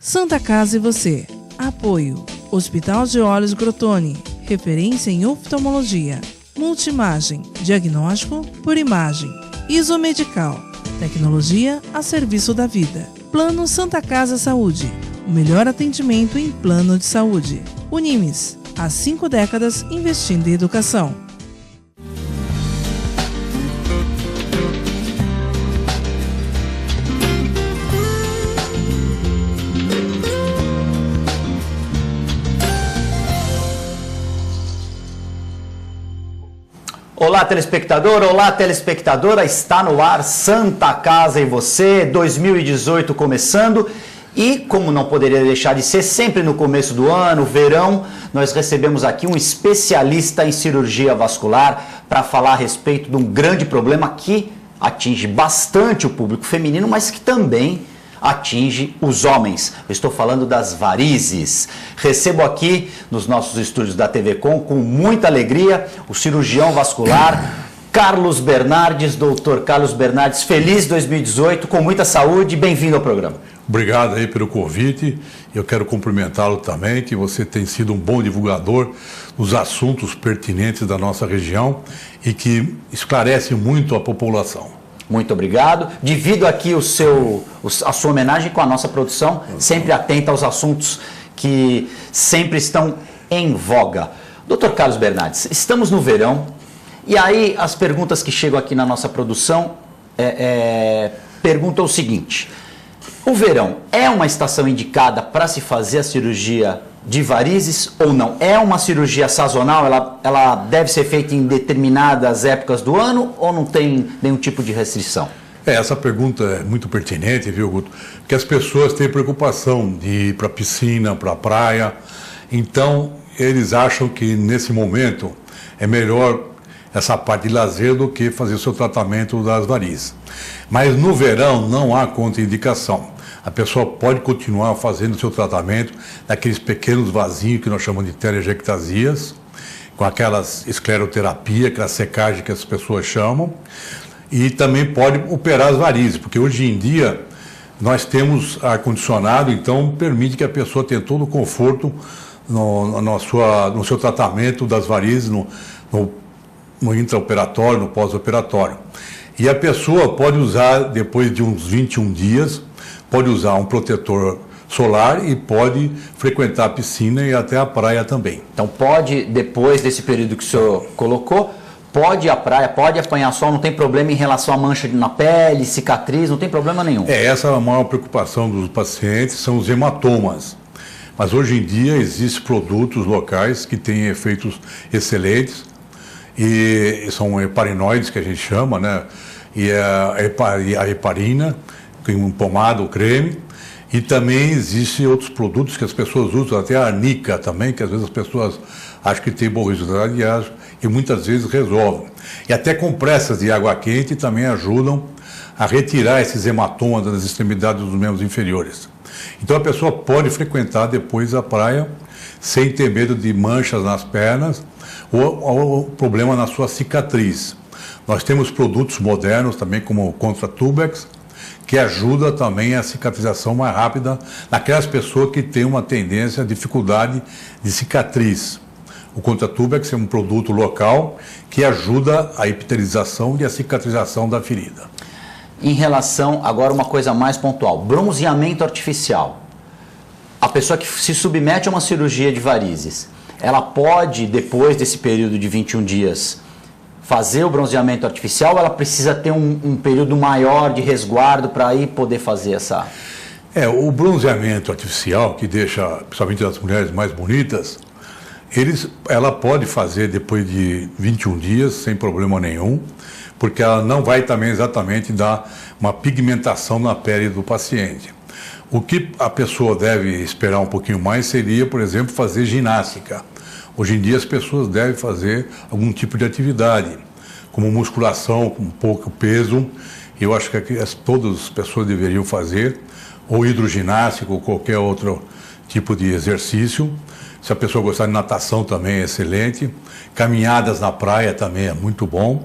Santa Casa e você. Apoio. Hospital de Olhos Crotone. Referência em oftalmologia. Multimagem. Diagnóstico por imagem. Isomedical. Tecnologia a serviço da vida. Plano Santa Casa Saúde. O melhor atendimento em plano de saúde. Unimes. Há 5 décadas investindo em educação. Olá, telespectador, olá, telespectadora, está no ar Santa Casa e você, 2018 começando e, como não poderia deixar de ser, sempre no começo do ano, verão, nós recebemos aqui um especialista em cirurgia vascular para falar a respeito de um grande problema que atinge bastante o público feminino, mas que também atinge os homens. Eu estou falando das varizes. Recebo aqui nos nossos estúdios da TV com muita alegria, o cirurgião vascular Carlos Bernardes. Doutor Carlos Bernardes, feliz 2018, com muita saúde, bem-vindo ao programa. Obrigado aí pelo convite. Eu quero cumprimentá-lo também, que você tem sido um bom divulgador dos assuntos pertinentes da nossa região e que esclarece muito a população. Muito obrigado. Divido aqui a sua homenagem com a nossa produção, sempre atenta aos assuntos que sempre estão em voga. Dr. Carlos Bernardes, estamos no verão e aí as perguntas que chegam aqui na nossa produção perguntam o seguinte: o verão é uma estação indicada para se fazer a cirurgia de varizes ou não? É uma cirurgia sazonal? Ela deve ser feita em determinadas épocas do ano ou não tem nenhum tipo de restrição? Essa pergunta é muito pertinente, viu, Guto? Porque as pessoas têm preocupação de ir para a piscina, para a praia, então eles acham que nesse momento é melhor essa parte de lazer do que fazer o seu tratamento das varizes. Mas no verão não há contraindicação. A pessoa pode continuar fazendo o seu tratamento daqueles pequenos vasinhos que nós chamamos de telangiectasias, com aquelas escleroterapia, aquela secagem que as pessoas chamam, e também pode operar as varizes, porque hoje em dia nós temos ar-condicionado, então permite que a pessoa tenha todo o conforto no seu tratamento das varizes, no intraoperatório, no pós-operatório. E a pessoa pode usar, depois de uns 21 dias, pode usar um protetor solar e pode frequentar a piscina e até a praia também. Então pode, depois desse período que o senhor colocou, pode ir à praia, pode apanhar sol, não tem problema em relação à mancha na pele, cicatriz, não tem problema nenhum. Essa é a maior preocupação dos pacientes, são os hematomas. Mas hoje em dia existem produtos locais que têm efeitos excelentes e são heparinoides que a gente chama, né? E a heparina, com pomada ou creme, e também existem outros produtos que as pessoas usam, até a arnica também, que às vezes as pessoas acham que tem bom resultado e muitas vezes resolvem. E até compressas de água quente também ajudam a retirar esses hematomas das extremidades dos membros inferiores. Então a pessoa pode frequentar depois a praia sem ter medo de manchas nas pernas ou problema na sua cicatriz. Nós temos produtos modernos também, como o Contra-Tubex, que ajuda também a cicatrização mais rápida naquelas pessoas que têm uma tendência, dificuldade de cicatriz. O Contra-Tubex é um produto local que ajuda a epitelização e a cicatrização da ferida. Em relação, agora uma coisa mais pontual, bronzeamento artificial. A pessoa que se submete a uma cirurgia de varizes, ela pode, depois desse período de 21 dias, fazer o bronzeamento artificial, ou ela precisa ter um período maior de resguardo para aí poder fazer essa... O bronzeamento artificial, que deixa, principalmente as mulheres mais bonitas, ela pode fazer depois de 21 dias, sem problema nenhum, porque ela não vai também exatamente dar uma pigmentação na pele do paciente. O que a pessoa deve esperar um pouquinho mais seria, por exemplo, fazer ginástica. Hoje em dia as pessoas devem fazer algum tipo de atividade, como musculação com pouco peso. Eu acho que todas as pessoas deveriam fazer, ou hidroginástica ou qualquer outro tipo de exercício. Se a pessoa gostar de natação também é excelente. Caminhadas na praia também é muito bom.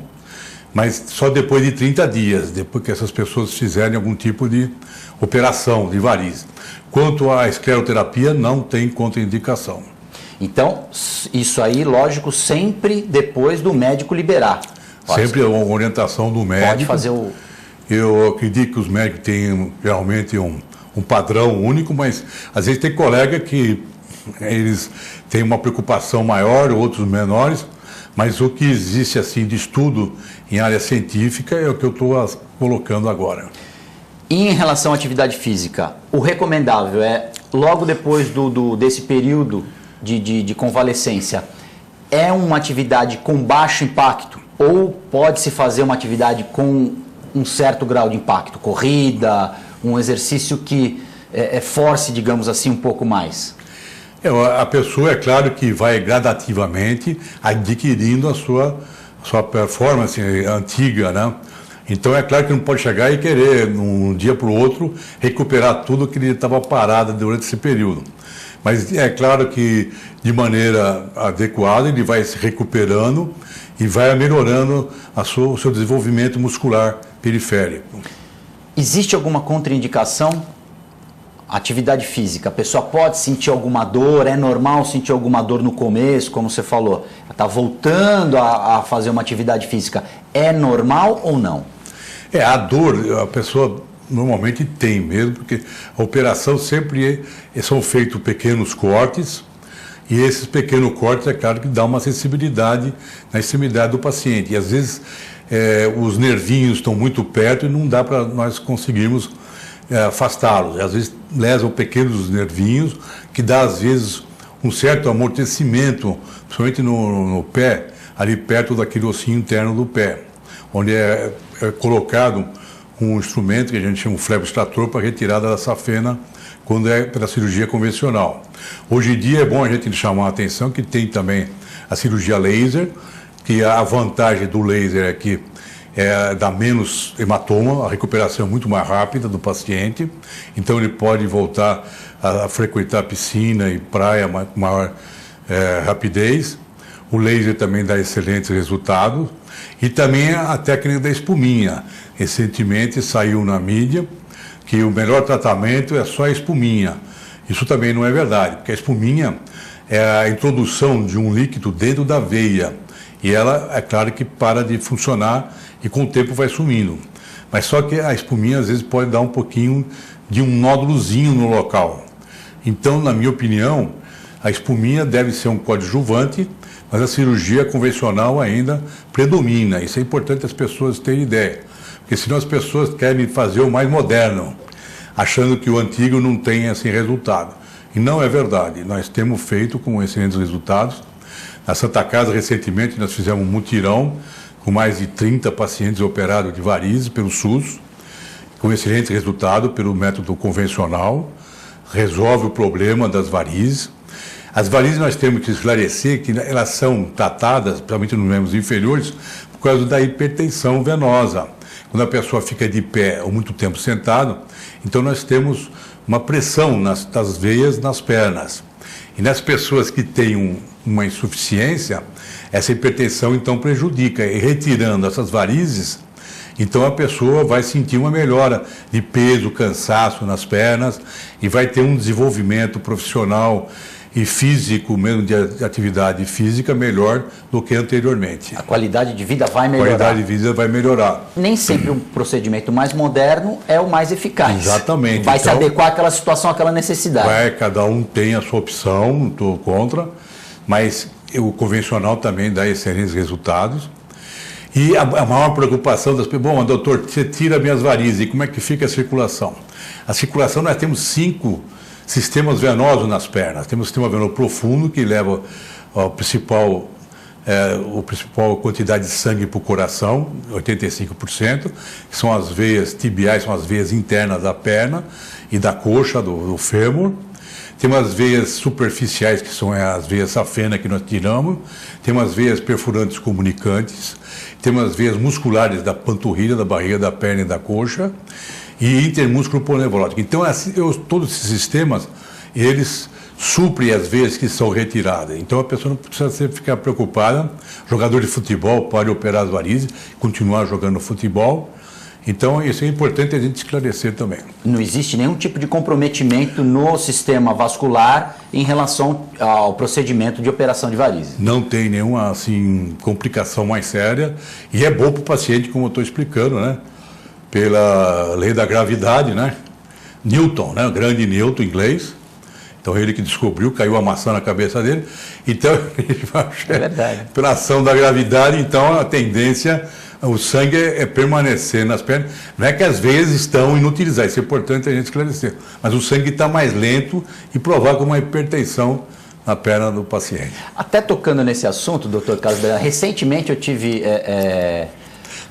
mas só depois de 30 dias, depois que essas pessoas fizerem algum tipo de operação de varizes. Quanto à escleroterapia, não tem contraindicação. Então, isso aí, lógico, sempre depois do médico liberar. Sempre a orientação do médico. Pode fazer o... Eu acredito que os médicos têm realmente um padrão único, mas às vezes tem colega que eles têm uma preocupação maior, outros menores, mas o que existe assim de estudo em área científica é o que eu estou colocando agora. E em relação à atividade física, o recomendável é, logo depois desse período de convalescência, é uma atividade com baixo impacto ou pode-se fazer uma atividade com um certo grau de impacto? Corrida, um exercício que force, digamos assim, um pouco mais? A pessoa, é claro que vai gradativamente adquirindo a sua performance antiga, né? Então é claro que não pode chegar e querer, de um dia para o outro, recuperar tudo que ele estava parado durante esse período. Mas é claro que, de maneira adequada, ele vai se recuperando e vai melhorando o seu desenvolvimento muscular periférico. Existe alguma contraindicação? Atividade física, a pessoa pode sentir alguma dor, é normal sentir alguma dor no começo, como você falou, está voltando a fazer uma atividade física, é normal ou não? A dor a pessoa normalmente tem mesmo, porque a operação sempre são feitos pequenos cortes, e esses pequenos cortes é claro que dá uma sensibilidade na extremidade do paciente, e às vezes os nervinhos estão muito perto e não dá para nós conseguirmos afastá-los. Às vezes lesam pequenos nervinhos, que dá às vezes um certo amortecimento, principalmente no pé, ali perto daquele ossinho interno do pé, onde é colocado um instrumento que a gente chama de fleboextrator para retirada da safena quando é pela cirurgia convencional. Hoje em dia é bom a gente chamar a atenção que tem também a cirurgia laser, que a vantagem do laser é que dá menos hematoma, a recuperação é muito mais rápida do paciente, então ele pode voltar a frequentar piscina e praia com maior rapidez. O laser também dá excelentes resultados. E também a técnica da espuminha. Recentemente saiu na mídia que o melhor tratamento é só a espuminha. Isso também não é verdade, porque a espuminha é a introdução de um líquido dentro da veia. E ela, é claro que para de funcionar e com o tempo vai sumindo. Mas só que a espuminha às vezes pode dar um pouquinho de um nódulozinho no local. Então, na minha opinião, a espuminha deve ser um coadjuvante, mas a cirurgia convencional ainda predomina. Isso é importante as pessoas terem ideia, porque senão as pessoas querem fazer o mais moderno, achando que o antigo não tem assim resultado. E não é verdade, nós temos feito com excelentes resultados. Na Santa Casa, recentemente, nós fizemos um mutirão com mais de 30 pacientes operados de varizes pelo SUS, com excelente resultado pelo método convencional, resolve o problema das varizes. As varizes nós temos que esclarecer que elas são tratadas, principalmente nos membros inferiores, por causa da hipertensão venosa. Quando a pessoa fica de pé ou muito tempo sentado, então nós temos uma pressão das veias nas pernas. E nas pessoas que têm uma insuficiência, essa hipertensão então prejudica. E retirando essas varizes, então a pessoa vai sentir uma melhora de peso, cansaço nas pernas e vai ter um desenvolvimento profissional e físico, mesmo de atividade física, melhor do que anteriormente. A qualidade de vida vai melhorar. A qualidade de vida vai melhorar. Nem sempre o procedimento mais moderno é o mais eficaz. Exatamente. Vai se adequar àquela situação, àquela necessidade. Cada um tem a sua opção, não estou contra, mas o convencional também dá excelentes resultados. E a maior preocupação das pessoas, bom, doutor, você tira minhas varizes, e como é que fica a circulação? A circulação, nós temos 5 sistemas venosos nas pernas. Temos o sistema venoso profundo, que leva a principal quantidade de sangue para o coração, 85%, que são as veias tibiais, são as veias internas da perna e da coxa, do fêmur. Temos as veias superficiais, que são as veias safena que nós tiramos. Temos as veias perfurantes comunicantes. Temos as veias musculares da panturrilha, da barriga, da perna e da coxa. E intermúsculo poneurótico. Então, todos esses sistemas, eles suprem as veias que são retiradas. Então a pessoa não precisa sempre ficar preocupada. O jogador de futebol pode operar as varizes, continuar jogando futebol. Então isso é importante a gente esclarecer também. Não existe nenhum tipo de comprometimento no sistema vascular em relação ao procedimento de operação de varizes? Não tem nenhuma assim, complicação mais séria e é bom para o paciente, como eu estou explicando, né? Pela lei da gravidade, né? Newton, né? O grande Newton inglês. Então ele que descobriu, caiu a maçã na cabeça dele. Então, é verdade. Pela ação da gravidade, então a tendência, o sangue é permanecer nas pernas. Não é que às vezes estão inutilizadas, isso é importante a gente esclarecer. Mas o sangue está mais lento e provoca uma hipertensão na perna do paciente. Até tocando nesse assunto, doutor Carlos Bernardo, recentemente eu tive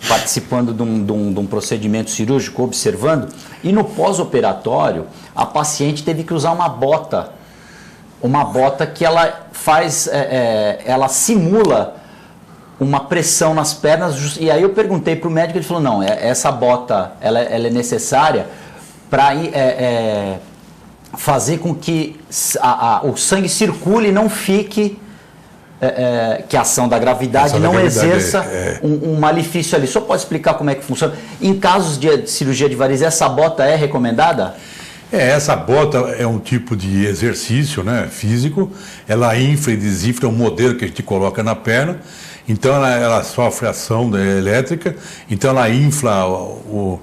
participando de um procedimento cirúrgico, observando, e no pós-operatório a paciente teve que usar uma bota que ela faz, ela simula uma pressão nas pernas, e aí eu perguntei para o médico, ele falou, não, essa bota ela é necessária para fazer com que o sangue circule e não fique, que a ação da gravidade não exerça um malefício ali. O senhor pode explicar como é que funciona? Em casos de cirurgia de varizes, essa bota é recomendada? Essa bota é um tipo de exercício, né, físico. Ela infla e desinfla, é um modelo que a gente coloca na perna. Então ela sofre ação elétrica, então ela infla o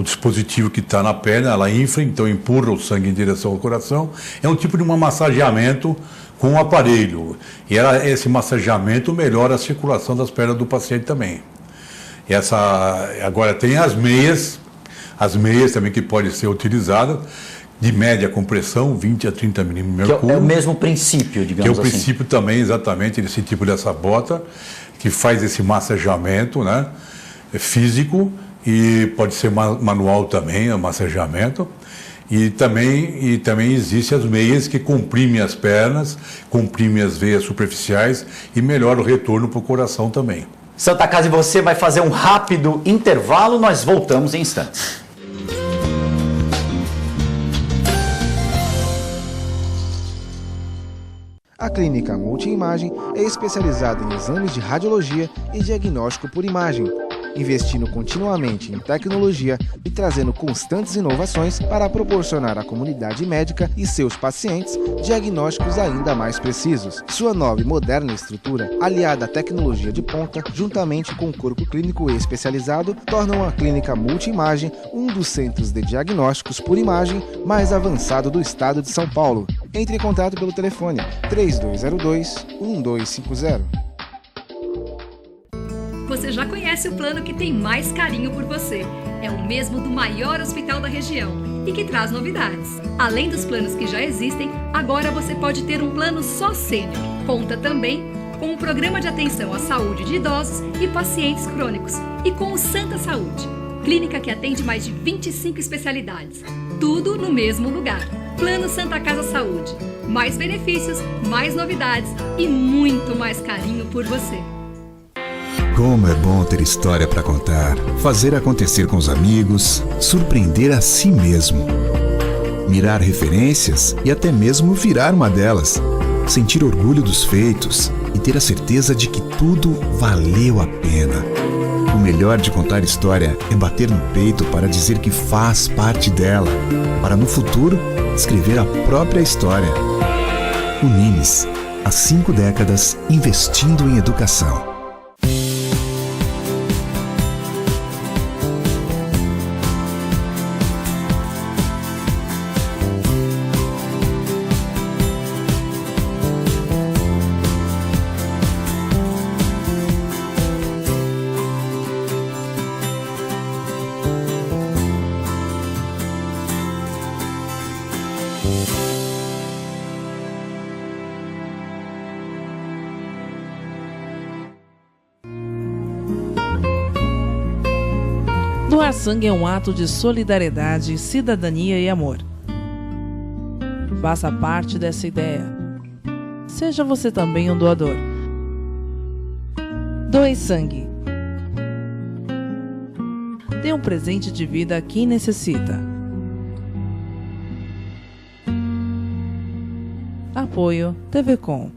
dispositivo que está na perna, ela infla, então empurra o sangue em direção ao coração. É um tipo de um massageamento com o aparelho. E esse massageamento melhora a circulação das pernas do paciente também. Agora tem as meias também que podem ser utilizadas, de média compressão, 20 a 30 milímetros de mercúrio. Que é o mesmo princípio, digamos assim. Que é o princípio também, exatamente, desse tipo dessa bota, que faz esse massageamento, né, físico, e pode ser manual também, o massageamento. E também existem as meias que comprimem as pernas, comprimem as veias superficiais e melhora o retorno para o coração também. Santa Casa e você vai fazer um rápido intervalo, nós voltamos em instantes. A Clínica Multiimagem é especializada em exames de radiologia e diagnóstico por imagem, investindo continuamente em tecnologia e trazendo constantes inovações para proporcionar à comunidade médica e seus pacientes diagnósticos ainda mais precisos. Sua nova e moderna estrutura, aliada à tecnologia de ponta, juntamente com o corpo clínico especializado, tornam a Clínica Multiimagem um dos centros de diagnósticos por imagem mais avançado do estado de São Paulo. Entre em contato pelo telefone 3202-1250. Você já conhece o plano que tem mais carinho por você. É o mesmo do maior hospital da região e que traz novidades. Além dos planos que já existem, agora você pode ter um plano só sênior. Conta também com um programa de atenção à saúde de idosos e pacientes crônicos e com o Santa Saúde, clínica que atende mais de 25 especialidades. Tudo no mesmo lugar. Plano Santa Casa Saúde. Mais benefícios, mais novidades e muito mais carinho por você. Como é bom ter história para contar, fazer acontecer com os amigos, surpreender a si mesmo. Mirar referências e até mesmo virar uma delas. Sentir orgulho dos feitos e ter a certeza de que tudo valeu a pena. O melhor de contar história é bater no peito para dizer que faz parte dela, para no futuro escrever a própria história. Unimes, há 5 décadas investindo em educação. Doar sangue é um ato de solidariedade, cidadania e amor. Faça parte dessa ideia. Seja você também um doador. Doe sangue. Dê um presente de vida a quem necessita. Apoio TV Com.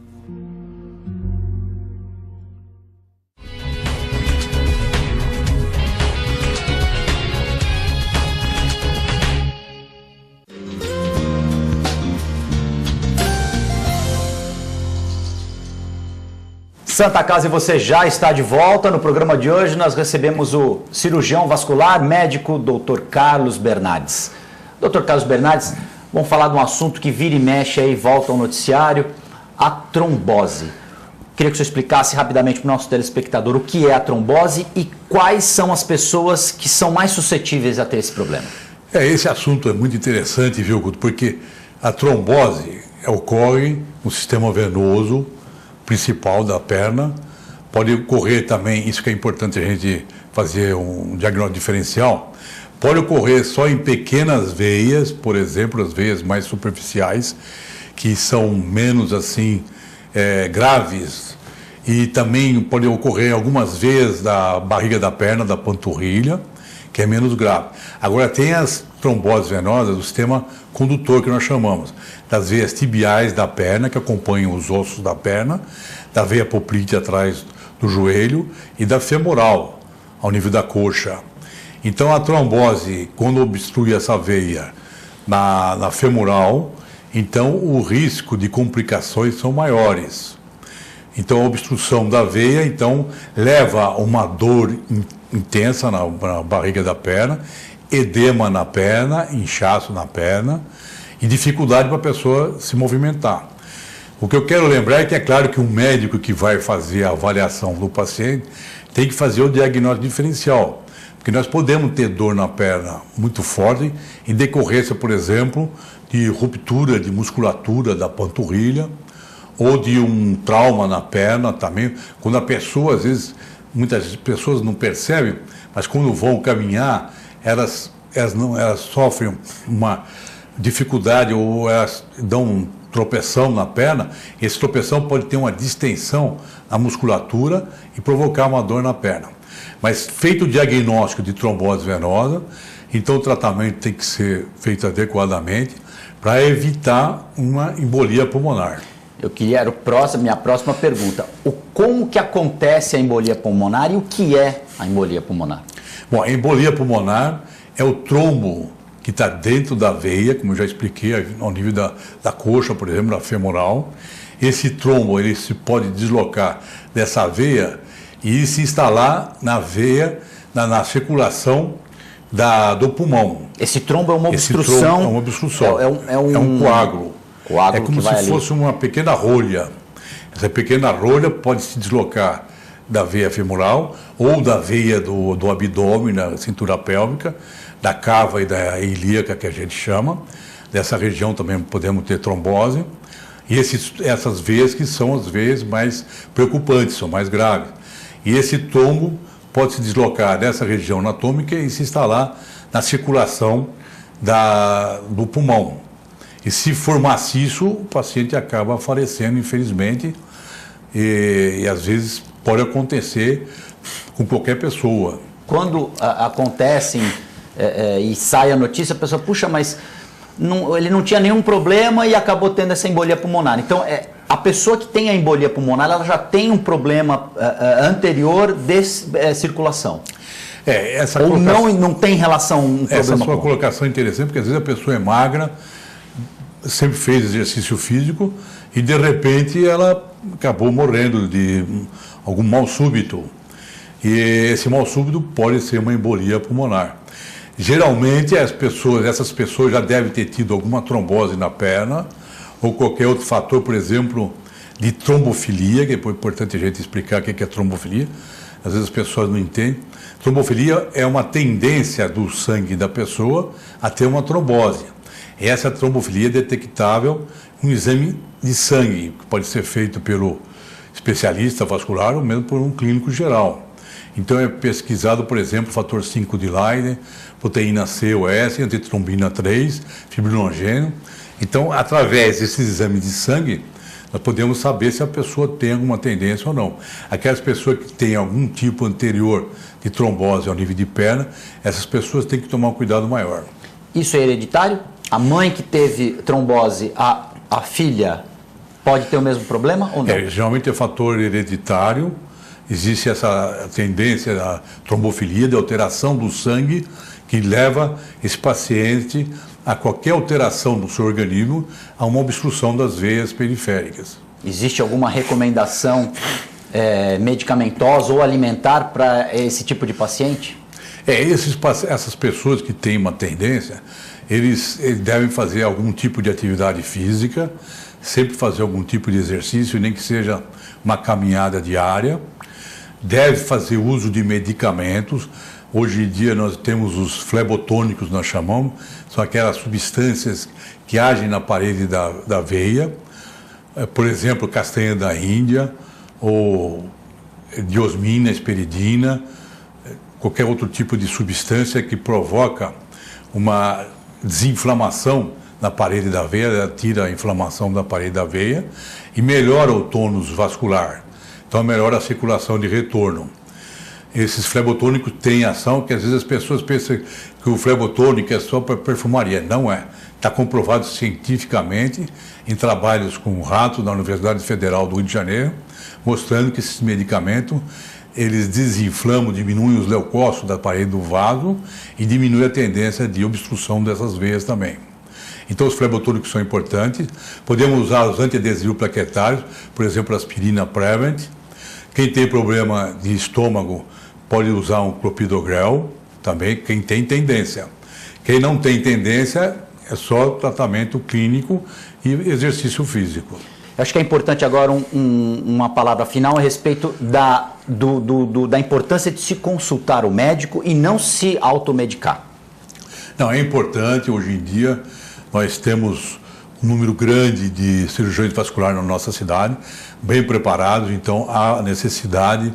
Santa Casa e você já está de volta. No programa de hoje nós recebemos o cirurgião vascular médico Dr. Carlos Bernardes. Dr. Carlos Bernardes, vamos falar de um assunto que vira e mexe aí, volta ao noticiário, a trombose. Queria que o senhor explicasse rapidamente para o nosso telespectador o que é a trombose e quais são as pessoas que são mais suscetíveis a ter esse problema. Esse assunto é muito interessante, viu, Guto? Porque a trombose ocorre no sistema venoso principal da perna. Pode ocorrer também, isso que é importante a gente fazer um diagnóstico diferencial, pode ocorrer só em pequenas veias, por exemplo, as veias mais superficiais, que são menos assim graves, e também pode ocorrer algumas veias da barriga da perna, da panturrilha, que é menos grave. Agora tem as tromboses venosas do sistema condutor, que nós chamamos, das veias tibiais da perna, que acompanham os ossos da perna, da veia poplítea atrás do joelho e da femoral, ao nível da coxa. Então a trombose, quando obstrui essa veia na femoral, então o risco de complicações são maiores. Então a obstrução da veia, então, leva a uma dor intensa na barriga da perna, edema na perna, inchaço na perna e dificuldade para a pessoa se movimentar. O que eu quero lembrar é que é claro que um médico que vai fazer a avaliação do paciente tem que fazer o diagnóstico diferencial, porque nós podemos ter dor na perna muito forte em decorrência, por exemplo, de ruptura de musculatura da panturrilha ou de um trauma na perna também, quando a pessoa, às vezes, muitas pessoas não percebem, mas quando vão caminhar, elas sofrem uma dificuldade ou elas dão um tropeção na perna. Esse tropeção pode ter uma distensão na musculatura e provocar uma dor na perna. Mas feito o diagnóstico de trombose venosa, então o tratamento tem que ser feito adequadamente para evitar uma embolia pulmonar. Era minha próxima pergunta. Como que acontece a embolia pulmonar e o que é a embolia pulmonar? Bom, a embolia pulmonar é o trombo que está dentro da veia, como eu já expliquei, ao nível da coxa, por exemplo, da femoral. Esse trombo ele se pode deslocar dessa veia e se instalar na veia, na circulação do pulmão. Esse trombo é uma obstrução? Esse trombo é uma obstrução, é um coágulo. É como se fosse uma pequena rolha. Essa pequena rolha pode se deslocar da veia femoral ou da veia do abdômen, da cintura pélvica, da cava e da ilíaca, que a gente chama. Dessa região também podemos ter trombose. E essas veias que são as veias mais preocupantes, são mais graves. E esse trombo pode se deslocar dessa região anatômica e se instalar na circulação do pulmão. E se for maciço, o paciente acaba falecendo, infelizmente, e às vezes pode acontecer com qualquer pessoa. Quando acontecem e sai a notícia, a pessoa, puxa, mas ele não tinha nenhum problema e acabou tendo essa embolia pulmonar. Então, a pessoa que tem a embolia pulmonar, ela já tem um problema anterior de circulação. Ou não tem relação Essa sua colocação é interessante, porque às vezes a pessoa é magra, sempre fez exercício físico e de repente ela acabou morrendo de algum mal súbito. E esse mal súbito pode ser uma embolia pulmonar. Geralmente essas pessoas já devem ter tido alguma trombose na perna ou qualquer outro fator, por exemplo, de trombofilia, que é importante a gente explicar o que é trombofilia. Às vezes as pessoas não entendem. Trombofilia é uma tendência do sangue da pessoa a ter uma trombose. Essa trombofilia é detectável um exame de sangue, que pode ser feito pelo especialista vascular ou mesmo por um clínico geral. Então é pesquisado, por exemplo, o fator 5 de Leiden, proteína C ou S, antitrombina 3, fibrinogênio. Então, através desses exames de sangue, nós podemos saber se a pessoa tem alguma tendência ou não. Aquelas pessoas que têm algum tipo anterior de trombose ao nível de perna, essas pessoas têm que tomar um cuidado maior. Isso é hereditário? A mãe que teve trombose, a filha pode ter o mesmo problema ou não? Geralmente é fator hereditário, existe essa tendência da trombofilia, de alteração do sangue, que leva esse paciente a qualquer alteração do seu organismo, a uma obstrução das veias periféricas. Existe alguma recomendação medicamentosa ou alimentar para esse tipo de paciente? Essas pessoas que têm uma tendência, eles devem fazer algum tipo de atividade física, sempre fazer algum tipo de exercício, nem que seja uma caminhada diária. Deve fazer uso de medicamentos. Hoje em dia nós temos os flebotônicos, nós chamamos, são aquelas substâncias que agem na parede da veia, por exemplo, castanha da Índia, ou diosmina, esperidina, qualquer outro tipo de substância que provoca uma desinflamação na parede da veia, tira a inflamação da parede da veia e melhora o tônus vascular. Então melhora a circulação de retorno. Esses flebotônicos têm ação que às vezes as pessoas pensam que o flebotônico é só para perfumaria. Não é. Está comprovado cientificamente em trabalhos com ratos na Universidade Federal do Rio de Janeiro, mostrando que esses medicamentos eles desinflamam, diminuem os leucócitos da parede do vaso e diminuem a tendência de obstrução dessas veias também. Então os flebotônicos são importantes. Podemos usar os antiadesivos plaquetários, por exemplo, a aspirina Prevent. Quem tem problema de estômago pode usar um clopidogrel, também quem tem tendência. Quem não tem tendência é só tratamento clínico e exercício físico. Acho que é importante agora uma palavra final a respeito da importância de se consultar o médico e não se automedicar. Não, é importante. Hoje em dia nós temos um número grande de cirurgiões vasculares na nossa cidade, bem preparados, então há necessidade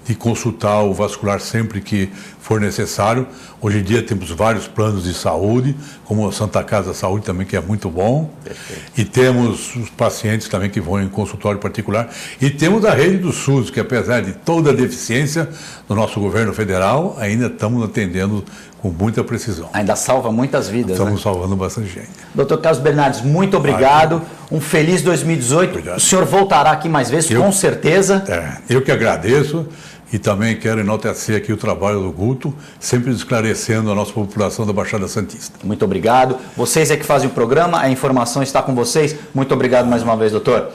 de consultar o vascular sempre que for necessário. Hoje em dia temos vários planos de saúde, como a Santa Casa Saúde também, que é muito bom. Perfeito. E temos os pacientes também que vão em consultório particular. E temos a rede do SUS, que apesar de toda a deficiência do nosso governo federal, ainda estamos atendendo com muita precisão. Ainda salva muitas vidas, Estamos salvando bastante gente. Dr. Carlos Bernardes, muito obrigado. Um feliz 2018. Obrigado. O senhor voltará aqui mais vezes, com certeza. Eu que agradeço. E também quero enaltecer aqui o trabalho do Guto, sempre esclarecendo a nossa população da Baixada Santista. Muito obrigado. Vocês é que fazem o programa, a informação está com vocês. Muito obrigado mais uma vez, doutor.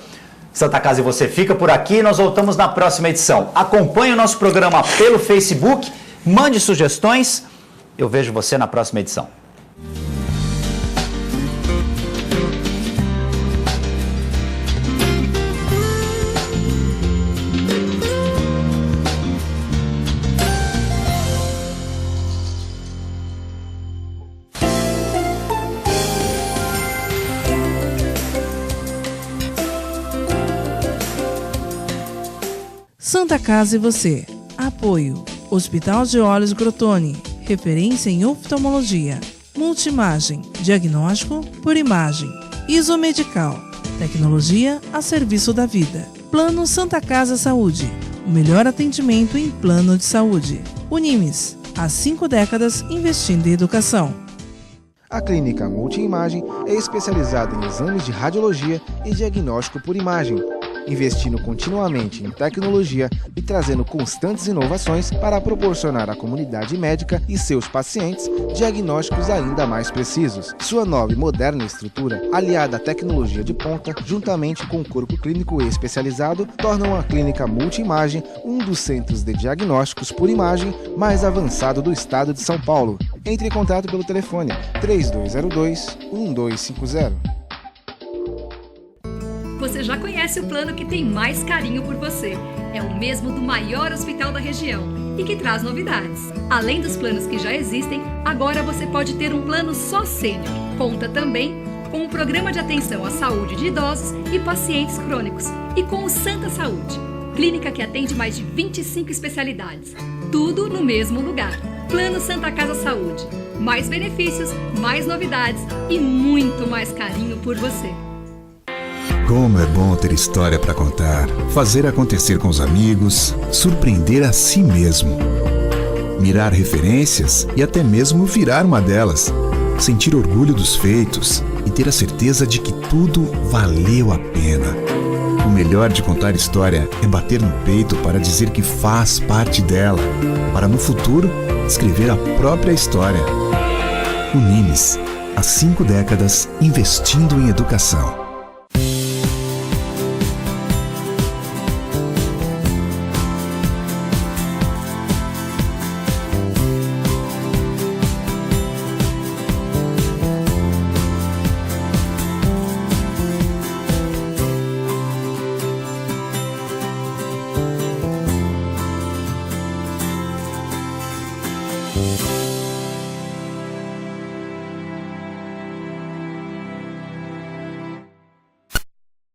Santa Casa e você fica por aqui. Nós voltamos na próxima edição. Acompanhe o nosso programa pelo Facebook, mande sugestões. Eu vejo você na próxima edição. Santa Casa e você. Apoio. Hospital de Olhos Crotone. Referência em oftalmologia. Multimagem. Diagnóstico por imagem. Isomedical. Tecnologia a serviço da vida. Plano Santa Casa Saúde. O melhor atendimento em plano de saúde. Unimes. Há 5 décadas investindo em educação. A Clínica Multimagem é especializada em exames de radiologia e diagnóstico por imagem, investindo continuamente em tecnologia e trazendo constantes inovações para proporcionar à comunidade médica e seus pacientes diagnósticos ainda mais precisos. Sua nova e moderna estrutura, aliada à tecnologia de ponta, juntamente com o corpo clínico especializado, tornam a Clínica Multimagem um dos centros de diagnósticos por imagem mais avançado do estado de São Paulo. Entre em contato pelo telefone 3202-1250. Você já conhece o plano que tem mais carinho por você. É o mesmo do maior hospital da região e que traz novidades. Além dos planos que já existem, agora você pode ter um plano só sênior. Conta também com o Programa de Atenção à Saúde de Idosos e Pacientes Crônicos e com o Santa Saúde, clínica que atende mais de 25 especialidades. Tudo no mesmo lugar. Plano Santa Casa Saúde. Mais benefícios, mais novidades e muito mais carinho por você. Como é bom ter história para contar, fazer acontecer com os amigos, surpreender a si mesmo, mirar referências e até mesmo virar uma delas. sentir orgulho dos feitos e ter a certeza de que tudo valeu a pena. O melhor de contar história é bater no peito para dizer que faz parte dela, para no futuro escrever a própria história. Unimes, há 5 décadas investindo em educação.